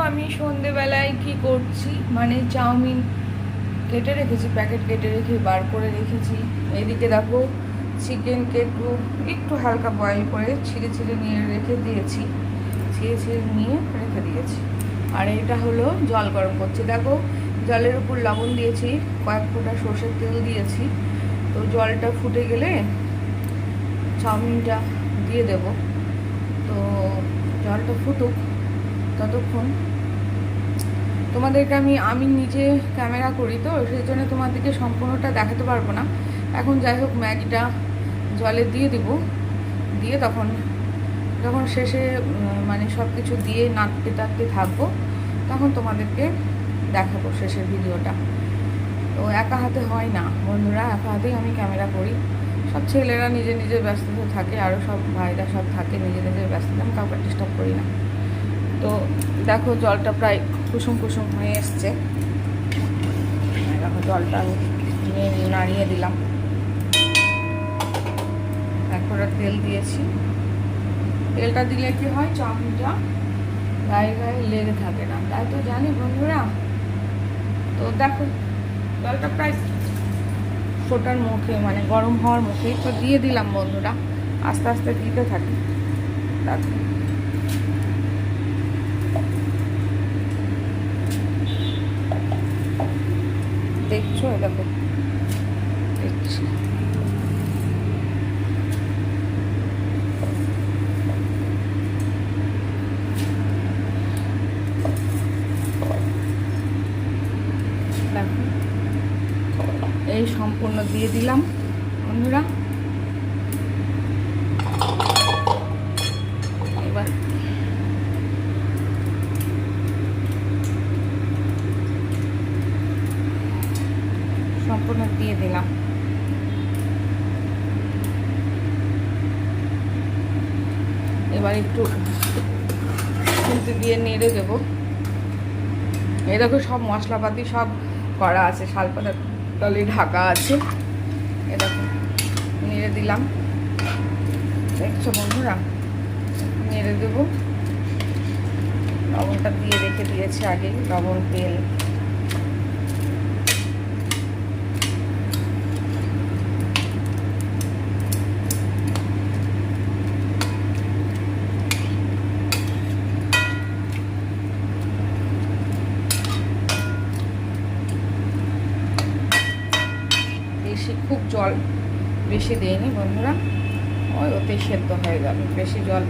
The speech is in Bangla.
আমি সন্ধেবেলায় কি করছি, মানে চাউমিন কেটে রেখেছি, প্যাকেট কেটে রেখে বার করে রেখেছি। এইদিকে দেখো চিকেনকে একটু হালকা বয়েল করে ছিঁড়ে ছিঁড়ে নিয়ে রেখে দিয়েছি, ছিঁড়ে ছিঁড়ে নিয়ে রেখে দিয়েছি। আর এটা হলো জল গরম করছি, দেখো জলের উপর লবণ দিয়েছি, কয়েক ফোঁটা সর্ষের তেল দিয়েছি। তো জলটা ফুটে গেলে চাউমিনটা দিয়ে দেব। তো জলটা ফুটুক ততক্ষণ তোমাদেরকে আমি নিজে ক্যামেরা করি, তো সেই জন্য তোমাদেরকে সম্পূর্ণটা দেখাতে পারবো না। এখন যাই হোক ম্যাগিটা জলে দিয়ে দিব, দিয়ে তখন যখন শেষে মানে সব কিছু দিয়ে নাড়তে টাড়তে থাকবো, তখন তোমাদেরকে দেখাবো শেষের ভিডিওটা। তো একা হাতে হয় না বন্ধুরা, একা হাতেই আমি ক্যামেরা করি। সব ছেলেরা নিজের নিজের ব্যস্ততা থাকে, আরও সব ভাইরা সব থাকে নিজের নিজের ব্যস্ততা, আমি কাউকে ডিস্টার্ব করি না। তো দেখো জলটা প্রায় কুসুম কুসুম হয়ে এসছে। দেখো জলটা আমি নাড়িয়ে দিলাম, এখন তেল দিয়েছি। তেলটা দিলে কি হয়, চাউমিনটা গায়ে গায়ে লেগে থাকে না, তাই তো জানি বন্ধুরা। তো দেখো জলটা প্রায় ফোটার মুখে, মানে গরম হওয়ার মুখে, তো দিয়ে দিলাম বন্ধুরা। আস্তে আস্তে দিতে থাকি। দেখো দেখছো, দেখো দেখছি। দেখো এই সম্পূর্ণ দিয়ে দিলাম বন্ধুরা। এবার সম্পূর্ণ দিয়ে দিলাম। এবার একটু খুন্তি দিয়ে নেড়ে দেবো। এই দেখো সব মশলাপাতি সব করা আছে, শালপাতা তলে ঢাকা আছে। এ দেখো নেড়ে দিলাম, দেখছো বন্ধুরা, নেড়ে দেবো। লবণটা দিয়ে রেখে দিয়েছি আগে, লবণ তেল। খুব জল বেশি দেয়নি বন্ধুরা, ওই ওতেই সেদ্ধ হয়ে যাবে, বেশি জল